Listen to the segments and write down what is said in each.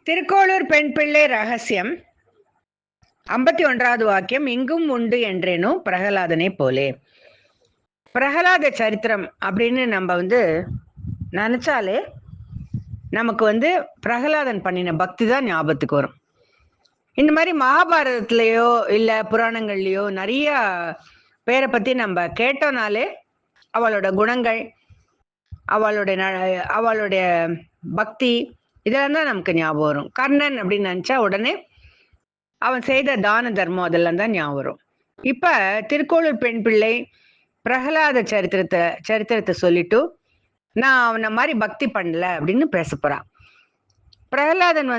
திருக்கோளூர் பெண் பிள்ளை ரகசியம் 51வது வாக்கியம். இங்கும் உண்டு என்றேனும் பிரகலாதனை போலே. பிரகலாத சரித்திரம் அப்படின்னு நம்ம நினைச்சாலே நமக்கு பிரகலாதன் பண்ணின பக்தி தான் ஞாபகத்துக்கு வரும். இந்த மாதிரி மகாபாரதத்திலேயோ இல்லை புராணங்கள்லையோ நிறைய பேரை பற்றி நம்ம கேட்டோம்னாலே அவளோட குணங்கள், அவளுடைய பக்தி இதெல்லாம் தான் நமக்கு ஞாபகம் வரும். கர்ணன் அப்படின்னு நினச்சா உடனே அவன் செய்த தான தர்மம் அதெல்லாம் தான் ஞாபகம் வரும். இப்போ திருக்கோளூர் பெண் பிள்ளை பிரகலாத சரித்திரத்தை சொல்லிட்டு நான் அவனை மாதிரி பக்தி பண்ணல அப்படின்னு பேச போறான். பிரகலாதன்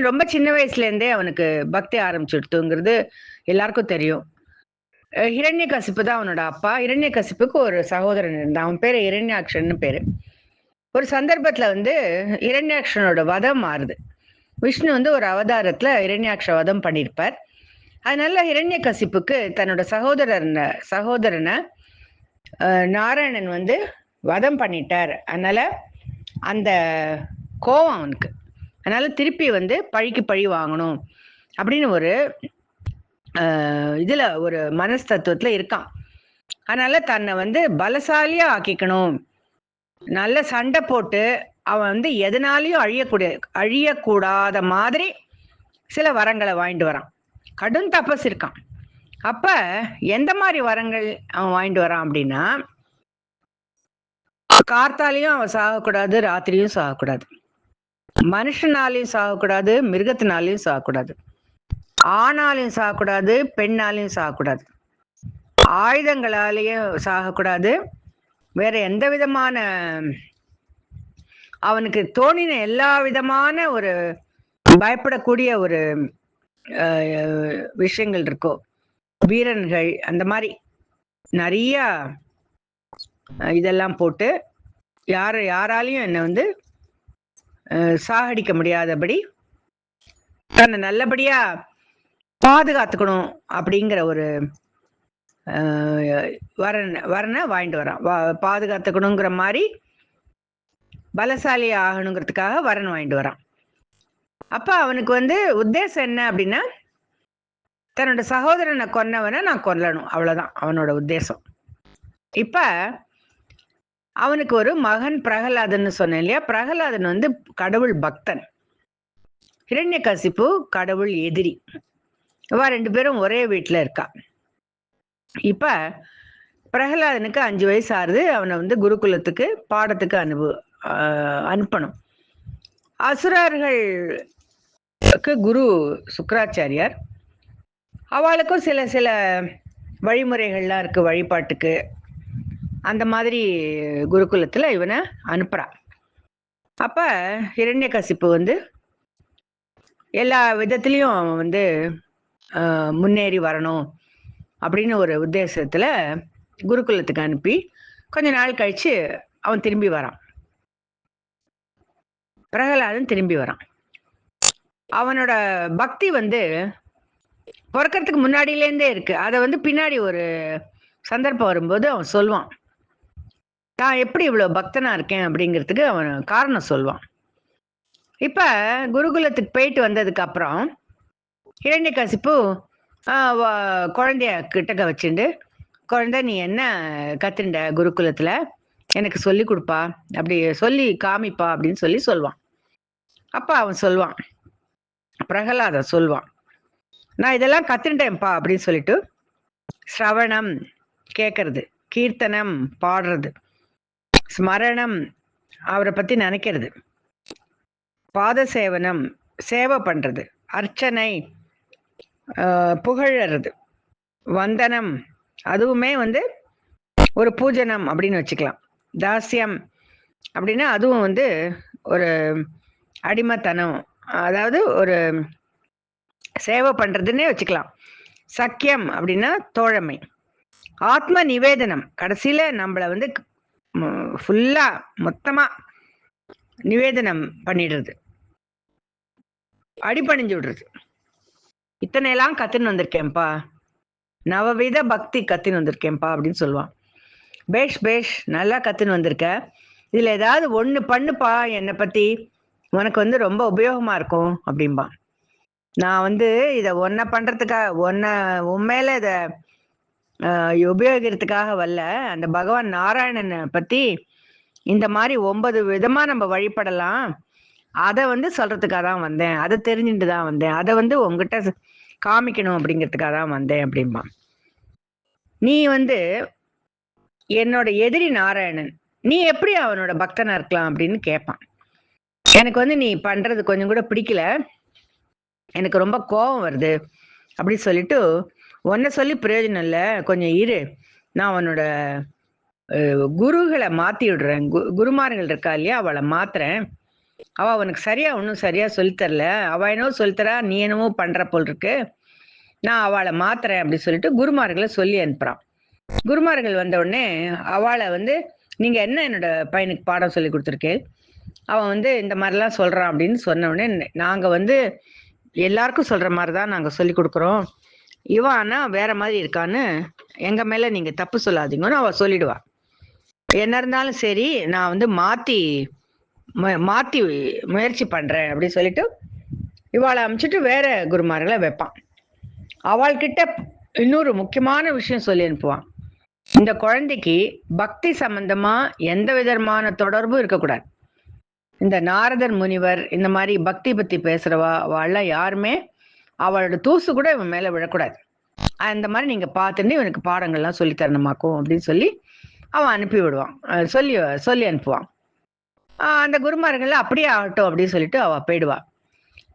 ரொம்ப சின்ன வயசுலேருந்தே அவனுக்கு பக்தி ஆரம்பிச்சுடுத்துங்கிறது எல்லாருக்கும் தெரியும். ஹிரண்யகசிப்பு தான் அவனோட அப்பா. ஹிரண்யகசிப்புக்கு ஒரு சகோதரன் இருந்தான். அவன் பேரு இரண்யாக்ஷன்னு பேரு. ஒரு சந்தர்ப்பத்துல இரண்யாக்ஷனோட வதம் மாறுது. விஷ்ணு ஒரு அவதாரத்துல இரண்யாக்ஷ வதம் பண்ணியிருப்பார். அதனால ஹிரண்யகசிப்புக்கு தன்னோட சகோதரனை நாராயணன் வதம் பண்ணிட்டார். அதனால அந்த கோவம் அவனுக்கு. அதனால திருப்பி பழிக்கு பழி வாங்கணும் அப்படின்னு ஒரு இதுல ஒரு மனஸ்தத்துவத்துல இருக்கான். அதனால தன்னை பலசாலியா ஆக்கிக்கணும், நல்ல சண்டை போட்டு அவன் எதனாலையும் அழியக்கூடாத மாதிரி சில வரங்களை வாங்கிட்டு வரான். கடும் தபஸ் இருக்கான். அப்ப எந்த மாதிரி வரங்கள் அவன் வாங்கிட்டு வரான் அப்படின்னா, கார்த்தாலையும் அவன் சாகக்கூடாது, ராத்திரியும் சாகக்கூடாது, மனுஷனாலையும் சாகக்கூடாது, மிருகத்தினாலையும் சாகக்கூடாது, ஆணாலையும் சாகக்கூடாது, பெண்ணாலையும் சாகக்கூடாது, ஆயுதங்களாலேயும் சாகக்கூடாது, வேற எந்த விதமான அவனுக்கு தோணின எல்லா விதமான ஒரு பயப்படக்கூடிய ஒரு விஷயங்கள் இருக்கோ, வீரன்கள், அந்த மாதிரி நிறைய இதெல்லாம் போட்டு யாராலையும் என்னை சாகடிக்க முடியாதபடி தன்னை நல்லபடியா பாதுகாத்துக்கணும் அப்படிங்கிற ஒரு வரனை வாங்கிட்டு வரான். பாதுகாத்துக்கணுங்கிற மாதிரி பலசாலி ஆகணுங்கிறதுக்காக வரன் வாங்கிட்டு வரான். அப்ப அவனுக்கு உத்தேசம் என்ன அப்படின்னா, தன்னோட சகோதரனை கொன்னவனை நான் கொல்லணும், அவ்வளவுதான் அவனோட உத்தேசம். இப்ப அவனுக்கு ஒரு மகன் பிரகலாதன் சொன்னேன் இல்லையா. பிரகலாதன் கடவுள் பக்தன், ஹிரண்யகசிப்பு கடவுள் எதிரி. இவ ரெண்டு பேரும் ஒரே வீட்டுல இருக்கா. இப்ப பிரகலாதனுக்கு 5 வயசு ஆறுது. அவனை குருகுலத்துக்கு பாடத்துக்கு அனுப்பணும். அசுரர்களுக்கு குரு சுக்கராச்சாரியார். அவளுக்கும் சில வழிமுறைகள்லாம் இருக்கு வழிபாட்டுக்கு. அந்த மாதிரி குருகுலத்துல இவனை அனுப்புறான். அப்ப ஹிரண்யகசிப்பு எல்லா விதத்திலையும் அவன் முன்னேறி வரணும் அப்படின்னு ஒரு உத்தேசத்துல குருகுலத்துக்கு அனுப்பி கொஞ்ச நாள் கழிச்சு அவன் திரும்பி வரான். பிரகலாதன் திரும்பி வரான். அவனோட பக்தி பிறக்கிறதுக்கு முன்னாடியிலேருந்தே இருக்கு. அதை பின்னாடி ஒரு சந்தர்ப்பம் வரும்போது அவன் சொல்லுவான், நான் எப்படி இவ்வளவு பக்தனா இருக்கேன் அப்படிங்கிறதுக்கு அவன் காரணம் சொல்லுவான். இப்ப குருகுலத்துக்கு போயிட்டு வந்ததுக்கு அப்புறம் ஹிரண்யகசிப்பு குழந்தைய கிட்டக்க வச்சுட்டு, குழந்தை நீ என்ன கத்துண்ட குருகுலத்துல, எனக்கு சொல்லி கொடுப்பா, அப்படி சொல்லி காமிப்பா அப்படின்னு சொல்லுவான். அப்ப அவன் சொல்லுவான், பிரகலாதன் சொல்லுவான், நான் இதெல்லாம் கத்துட்டேன்ப்பா அப்படின்னு சொல்லிட்டு, சிரவணம் கேட்கறது, கீர்த்தனம் பாடுறது, ஸ்மரணம் அவரை பத்தி நினைக்கிறது, பாத சேவனம் சேவை பண்றது, அர்ச்சனை புகழறது, வந்தனம் அதுவுமே ஒரு பூஜனம் அப்படின்னு வச்சுக்கலாம். தாசியம் அப்படின்னா அதுவும் ஒரு அடிமைத்தனம், அதாவது ஒரு சேவை பண்றதுன்னே வச்சுக்கலாம். சக்கியம் அப்படின்னா தோழமை. ஆத்ம நிவேதனம், கடைசியில நம்மள ஃபுல்லா மொத்தமா நிவேதனம் பண்ணிடுறது, அடிபணிஞ்சு விடுறது. இத்தனை எல்லாம் கத்துன்னு வந்திருக்கேன்ப்பா, நவவித பக்தி கத்துன்னு வந்திருக்கேன்ப்பா அப்படின்னு சொல்லுவான். பேஷ் நல்லா கத்துன்னு வந்திருக்க, இதுல ஏதாவது ஒண்ணு பண்ணுப்பா என்னை பத்தி உனக்கு வந்து ரொம்ப உபயோகமா இருக்கும் அப்படிம்பான். நான் வந்து இத உன்னை பண்றதுக்காக உன் மேல இத உபயோகிக்கிறதுக்காக வரல. அந்த பகவான் நாராயணனை பத்தி இந்த மாதிரி 9 விதமா நம்ம வழிபடலாம். அத வந்து சொல்றதுக்காக தான் வந்தேன். அத தெரிஞ்சுட்டு தான் வந்தேன். அத வந்து உன்கிட்ட காமிக்கணும் அப்படிங்கிறதுக்காக தான் வந்தேன் அப்படிம்பான். நீ வந்து என்னோட எதிரி நாராயணன். நீ எப்படி அவனோட பக்தனா இருக்கலாம் அப்படின்னு கேட்பான். எனக்கு வந்து நீ பண்றது கொஞ்சம் கூட பிடிக்கல. எனக்கு ரொம்ப கோபம் வருது அப்படின்னு சொல்லிட்டு, உன்னை சொல்லி பிரயோஜனம் இல்ல. கொஞ்சம் இரு. நான் உன்னோட குருகளை மாத்தி விடுறேன். குருமார்கள் இருக்கா இல்லையா, அவளை மாத்துறேன். அவ அவனுக்கு ஒன்னும் சரியா சொல்லித்தரல. அவ என்னவோ சொல்லித்தரா, நீ என்னவோ பண்ற போல் இருக்கு. நான் அவளை மாத்துறேன் அப்படின்னு சொல்லிட்டு குருமார்களை சொல்லி அனுப்புறான். குருமார்கள் வந்த உடனே அவளை வந்து, நீங்க என்ன என்னோட பையனுக்கு பாடம் சொல்லி கொடுத்துருக்கேன், அவன் வந்து இந்த மாதிரிலாம் சொல்றான் அப்படின்னு சொன்ன உடனே, நாங்க வந்து எல்லாருக்கும் சொல்ற மாதிரிதான் நாங்க சொல்லி கொடுக்குறோம். இவன் ஆனா வேற மாதிரி இருக்கான்னு எங்க மேல நீங்க தப்பு சொல்லாதீங்கன்னு அவ சொல்லிடுவா. என்ன இருந்தாலும் சரி, நான் வந்து மாத்தி முயற்சி பண்றேன் அப்படின்னு சொல்லிட்டு இவாளை அனுப்பிச்சிட்டு வேற குருமார்களை வைப்பான். அவள்கிட்ட இன்னொரு முக்கியமான விஷயம் சொல்லி அனுப்புவான். இந்த குழந்தைக்கு பக்தி சம்பந்தமா எந்த விதமான தொடர்பும் இருக்கக்கூடாது. இந்த நாரதர் முனிவர் இந்த மாதிரி பக்தி பத்தி பேசுறவா அவள்லாம் யாருமே அவளோட தூசு கூட இவன் மேல விழக்கூடாது. அந்த மாதிரி நீங்க பார்த்துட்டு இவனுக்கு பாடங்கள்லாம் சொல்லி தரணுமாக்கும் அப்படின்னு சொல்லி அவன் அனுப்பி விடுவான். சொல்லி அனுப்புவான். அந்த குருமார்கள் அப்படியே ஆகட்டும் அப்படின்னு சொல்லிட்டு அவ போயிடுவா.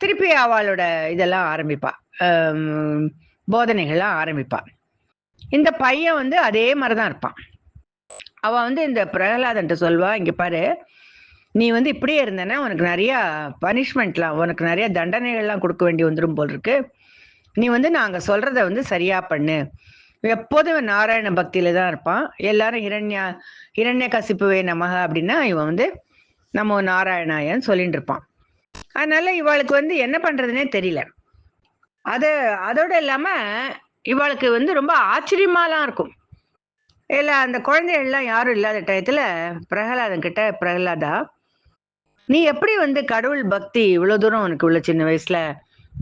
திருப்பி அவளோட இதெல்லாம் ஆரம்பிப்பா, போதனைகள்லாம் ஆரம்பிப்பா. இந்த பையன் வந்து அதே மாதிரிதான் இருப்பான். அவ வந்து இந்த பிரகலாதன்ட்ட சொல்வா, இங்க பாரு, நீ வந்து இப்படியே இருந்தனா உனக்கு நிறைய பனிஷ்மெண்ட்லாம், உனக்கு நிறைய தண்டனைகள்லாம் கொடுக்க வேண்டி வந்துடும் போல் இருக்கு. நீ வந்து நாங்க சொல்றத வந்து சரியா பண்ணு. எப்போதும் நாராயண பக்தியில தான் இருப்பான். எல்லாரும் ஹிரண்ய கசிப்புவே நமக அப்படின்னா இவன் வந்து நம்ம நாராயணாயன்னு சொல்லிட்டு இருப்பான். அதனால இவளுக்கு வந்து என்ன பண்றதுன்னே தெரியல. அதோட இல்லாம இவளுக்கு வந்து ரொம்ப ஆச்சரியமாலாம் இருக்கும். இல்ல அந்த குழந்தைகள்லாம் யாரும் இல்லாத டயத்துல பிரகலாதன் கிட்ட, பிரகலாதா, நீ எப்படி வந்து கடவுள் பக்தி இவ்வளவு தூரம் உனக்கு உள்ள சின்ன வயசுல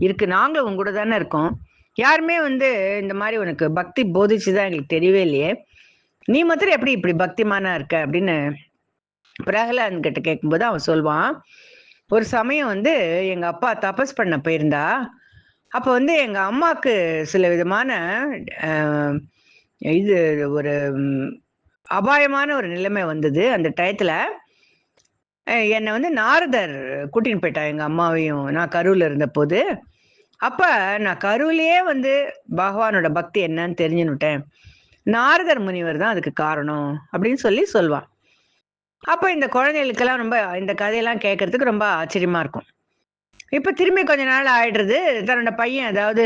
இருக்கு? நாங்களும் உங்க கூட தானே இருக்கோம். யாருமே வந்து இந்த மாதிரி உனக்கு பக்தி போதிச்சுதான் எங்களுக்கு தெரியவே இல்லையே. நீ மாத்திரம் எப்படி இப்படி பக்திமானா இருக்க அப்படின்னு பிரகலாதன் கிட்ட கேட்கும்போது அவன் சொல்வான், ஒரு சமயம் வந்து எங்க அப்பா தபஸ் பண்ண போயிருந்தா. அப்ப வந்து எங்க அம்மாக்கு சில விதமான இது ஒரு அபாயமான ஒரு நிலைமை வந்தது. அந்த டயத்துல என்னை வந்து நாரதர் கூட்டின்னு போயிட்டா எங்க அம்மாவையும், நான் கருவுல இருந்த போது. அப்ப நான் கருவிலேயே வந்து பகவானோட பக்தி என்னன்னு தெரிஞ்சுன்னுட்டேன். நாரதர் முனிவர் தான் அதுக்கு காரணம் அப்படின்னு சொல்லுவான். அப்ப இந்த குழந்தைகளுக்கெல்லாம் ரொம்ப இந்த கதையெல்லாம் கேட்கறதுக்கு ரொம்ப ஆச்சரியமா இருக்கும். இப்ப திரும்பி கொஞ்ச நாள் ஆயிடுறது, தன்னோட பையன் ஏதாவது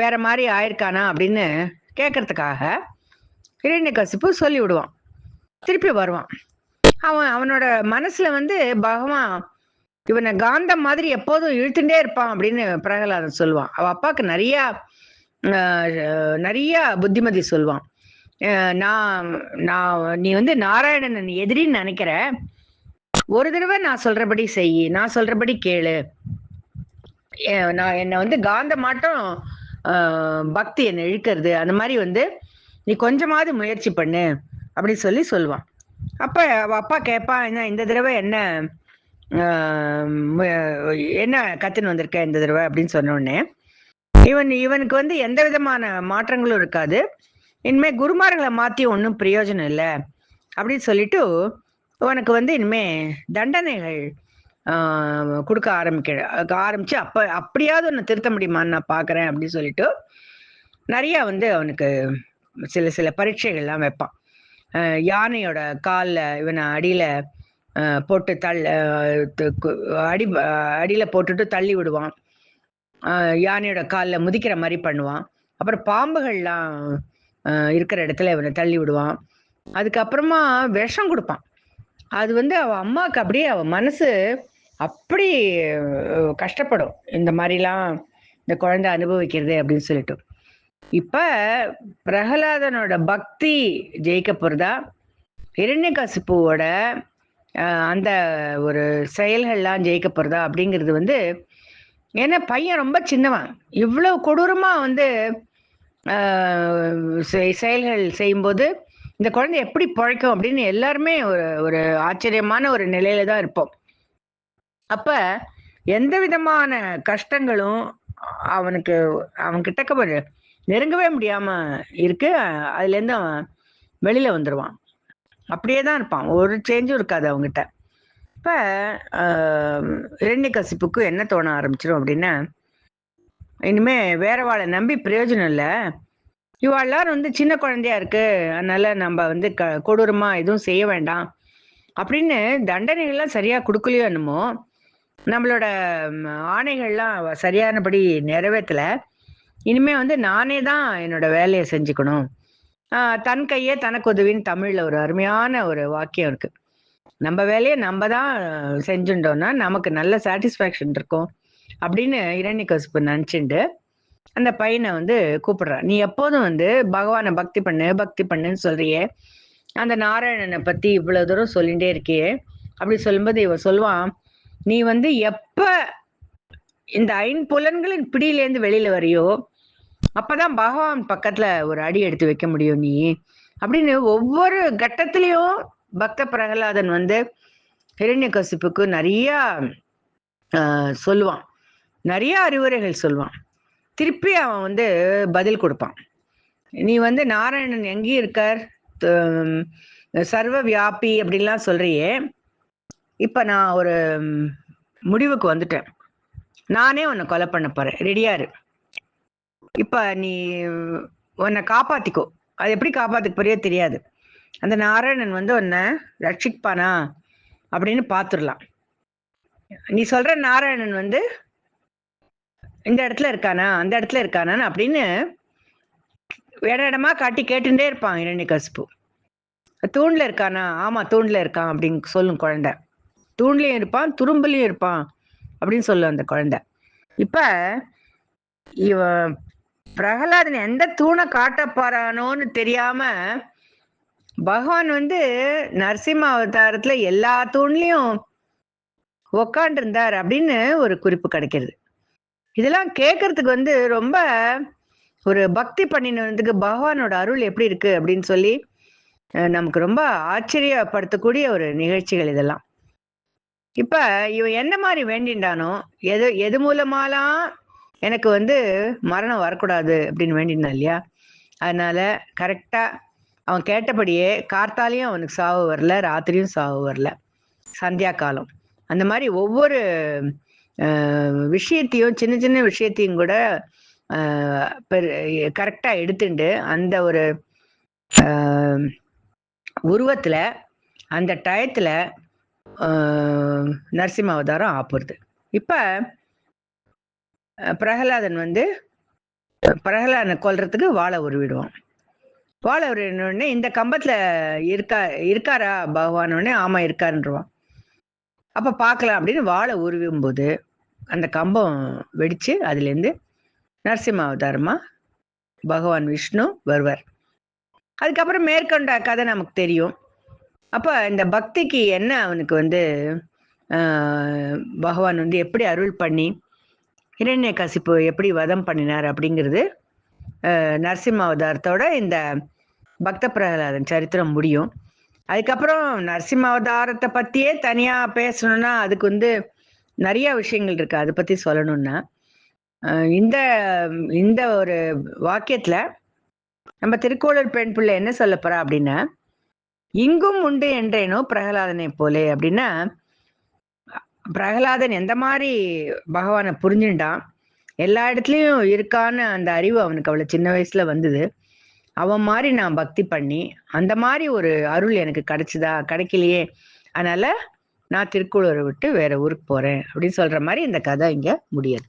வேற மாதிரி ஆயிருக்கானா அப்படின்னு கேட்கறதுக்காக ஹிரண்யகசிப்பு சொல்லி விடுவான். திருப்பி வருவான். அவனோட மனசுல வந்து பகவான் இவனை காந்தம் மாதிரி எப்போதும் இழுத்துட்டே இருப்பான் அப்படின்னு பிரகலாதன் சொல்லுவான். அவ அப்பாவுக்கு நிறைய புத்திமதி சொல்லுவான். நான் நீ வந்து நாராயணன் எதிரின்னு நினைக்கிற, ஒரு தடவை நான் சொல்றபடி செய், நான் சொல்றபடி கேளு. நான் என்னை வந்து காந்த மாட்டம் பக்தி என்னை இழுக்கிறது, அந்த மாதிரி வந்து நீ கொஞ்சமாவது முயற்சி பண்ணு அப்படின்னு சொல்லுவான். அப்ப அவ அப்பா கேட்பான், இந்த தடவை என்ன கத்துன்னு வந்திருக்க இந்த தடவை அப்படின்னு சொன்ன உடனே இவனுக்கு வந்து எந்த விதமான மாற்றங்களும் இருக்காது. இனிமே குருமார்களை மாத்தி ஒன்றும் பிரயோஜனம் இல்லை அப்படின்னு சொல்லிட்டு உனக்கு வந்து இனிமே தண்டனைகள் கொடுக்க ஆரம்பிச்சு அப்படியாவது ஒன்று திருத்த முடியுமான்னு நான் பாக்குறேன் அப்படின்னு சொல்லிட்டு நிறைய வந்து அவனுக்கு சில பரீட்சைகள்லாம் வைப்பான். யானையோட காலில் இவனை அடியில போட்டு அடியில போட்டுட்டு தள்ளி விடுவான். யானையோட காலில் முதிக்கிற மாதிரி பண்ணுவான். அப்புறம் பாம்புகள்லாம் இருக்கிற இடத்துல இவனை தள்ளி விடுவான். அதுக்கப்புறமா விஷம் கொடுப்பான். அது வந்து அவ அம்மாவுக்கு அப்படியே அவ மனசு அப்படி கஷ்டப்படும், இந்த மாதிரிலாம் இந்த குழந்தை அனுபவிக்கிறது அப்படின்னு சொல்லிட்டு. இப்ப பிரகலாதனோட பக்தி ஜெயிக்க போறதா, ஹிரண்யகசிப்புவோட அந்த ஒரு செயல்கள்லாம் ஜெயிக்க போறதா அப்படிங்கிறது வந்து, ஏன்னா பையன் ரொம்ப சின்னவன். இவ்வளவு கொடூரமா வந்து செயல்கள் செய்யும்போது, இந்த குழந்தை எப்படி பொழைக்கும் அப்படின்னு எல்லாருமே ஒரு ஒரு ஆச்சரியமான ஒரு நிலையில தான் இருப்போம். அப்ப எந்த விதமான கஷ்டங்களும் அவனுக்கு அவன் கிட்டக்க நெருங்கவே முடியாம இருக்கு. அதுலேருந்து அவன் வெளியில வந்துருவான். அப்படியே தான் இருப்பான். ஒரு சேஞ்சும் இருக்காது அவன்கிட்ட. இப்ப அ இரண்யகசிப்புக்கு என்ன தோண ஆரம்பிச்சிரும் அப்படின்னா, இனிமே வேறவாள நம்பி பிரயோஜனம் இல்ல. இவ எல்லாரும் வந்து சின்ன குழந்தையா இருக்கு. அதனால நம்ப வந்து கொடூரமா எதுவும் செய்ய வேண்டாம். அப்படின்னு தண்டனைகள்லாம் சரியா குடுக்கலையோ என்னமோ, நம்மளோட ஆணைகள்லாம் அவ சரியானபடி நிறைவேத்தல. இனிமே வந்து நானே தான் என்னோட வேலைய செஞ்சுக்கணும். தன் கையே தனக்கு உதவின்னு தமிழ்ல ஒரு அருமையான ஒரு வாக்கியம் இருக்கு. நம்ம வேலைய நம்ம தான் செஞ்சுட்டோம்னா, நமக்கு நல்ல சாட்டிஸ்ஃபேக்ஷன் இருக்கும். அப்படின்னு இரண்யகசிப்பு நினைச்சுண்டு, அந்த பையன வந்து கூப்பிடுறா. நீ எப்போதும் வந்து பகவான பக்தி பண்ணு, பக்தி பண்ணுன்னு சொல்றியே. அந்த நாராயணன பத்தி இவ்வளவு தூரம் சொல்லிட்டே இருக்கியே. அப்படி சொல்லும்போது இவன் சொல்லுவான், நீ வந்து எப்ப இந்த ஐம்புலன்களின் பிடியிலேருந்து வெளியில வரியோ, அப்பதான் பகவான் பக்கத்துல ஒரு அடி எடுத்து வைக்க முடியும் நீ. அப்படின்னு ஒவ்வொரு கட்டத்திலயும் பக்த பிரகலாதன் வந்து ஹிரண்யகசிப்புக்கு நிறைய சொல்லுவான். நிறைய அறிவுரைகள் சொல்லுவான். திருப்பி அவன் வந்து பதில் கொடுப்பான். நீ வந்து நாராயணன் எங்கேயும் இருக்கார், சர்வ வியாபி அப்படின்லாம் சொல்றியே. இப்ப நான் ஒரு முடிவுக்கு வந்துட்டேன். நானே உன்னை கொலை பண்ண போறேன். ரெடியா இரு. இப்ப நீ உன்னை காப்பாத்திக்கோ. அது எப்படி காப்பாத்திக்க போறியோ தெரியாது. அந்த நாராயணன் வந்து உன்னை ரட்சிப்பானா அப்படின்னு பாத்துடலாம். நீ சொல்ற நாராயணன் வந்து இந்த இடத்துல இருக்கானா, அந்த இடத்துல இருக்கானான்னு அப்படின்னு இடமா காட்டி கேட்டுட்டே இருப்பான் இரண்யகசிப்பு. தூண்ல இருக்கானா? ஆமா தூண்ல இருக்கான் அப்படின்னு சொல்லும் குழந்தை. தூண்லயும் இருப்பான், துரும்புலயும் இருப்பான் அப்படின்னு சொல்லும் அந்த குழந்தை. இப்ப இவன் பிரகலாதன் எந்த தூணை காட்ட போறானோன்னு தெரியாம பகவான் வந்து நரசிம்ம அவதாரத்துல எல்லா தூண்லயும் உக்காண்டு இருந்தார் அப்படின்னு ஒரு குறிப்பு கிடைக்கிறது. இதெல்லாம் கேட்கறதுக்கு வந்து ரொம்ப ஒரு பக்தி பண்ணினதுக்கு பகவானோட அருள் எப்படி இருக்கு அப்படின்னு சொல்லி நமக்கு ரொம்ப ஆச்சரியப்படுத்தக்கூடிய ஒரு நிகழ்ச்சிகள் இதெல்லாம். இப்ப இவன் என்ன மாதிரி வேண்டின்றானோ, எது எது மூலமாலாம் எனக்கு வந்து மரணம் வரக்கூடாது அப்படின்னு வேண்டினான் இல்லையா? அதனால கரெக்டா அவன் கேட்டபடியே கார்த்தாலையும் அவனுக்கு சாவு வரல, ராத்திரியும் சாவு வரல. சந்தியா காலம். அந்த மாதிரி ஒவ்வொரு விஷயத்தையும் சின்ன சின்ன விஷயத்தையும் கூட கரெக்டா எடுத்துண்டு அந்த ஒரு உருவத்துல அந்த டயத்துல நரசிம்ம அவதாரம் ஆப்புறது. இப்ப பிரகலாதன் வந்து பிரகலாதனை கொல்றதுக்கு வாழை உருவிடுவான். வாழை உருவினோடனே இந்த கம்பத்துல இருக்காரா பகவான்? உடனே ஆமா இருக்காருன்றான். அப்ப பார்க்கலாம் அப்படின்னு வாழை உருவும் போது அந்த கம்பம் வெடிச்சு அதுல இருந்து நரசிம்ம அவதாரமா பகவான் விஷ்ணு வருவார். அதுக்கப்புறம் மேற்கொண்ட கதை நமக்கு தெரியும். அப்ப இந்த பக்திக்கு என்ன அவனுக்கு வந்து பகவான் வந்து எப்படி அருள் பண்ணி இரண்யகசிப்பு எப்படி வதம் பண்ணினார் அப்படிங்கிறது நரசிம்ம அவதாரத்தோட இந்த பக்த பிரகலாதன் சரித்திரம் முடியும். அதுக்கப்புறம் நரசிம்ம அவதாரத்தை பத்தியே தனியா பேசணும்னா அதுக்கு வந்து நிறைய விஷயங்கள் இருக்கு. அதை பத்தி சொல்லணும்னா இந்த இந்த ஒரு வாக்கியத்துல நம்ம திருக்கோளூர் பெண் பிள்ளை என்ன சொல்ல போறா அப்படின்னா, இங்கும் உண்டு என்றேனோ பிரகலாதனை போலே அப்படின்னா, பிரகலாதன் எந்த மாதிரி பகவானை புரிஞ்சுட்டான், எல்லா இடத்துலயும் இருக்கான்னு அந்த அறிவு அவனுக்கு அவ்வளவு சின்ன வயசுல வந்தது. அவன் மாதிரி நான் பக்தி பண்ணி அந்த மாதிரி ஒரு அருள் எனக்கு கிடைச்சுதா? கிடைக்கலையே. அதனால நான் திருக்கோளூரை விட்டு வேற ஊருக்கு போறேன் அப்படின்னு சொல்ற மாதிரி இந்த கதை இங்க முடியுது.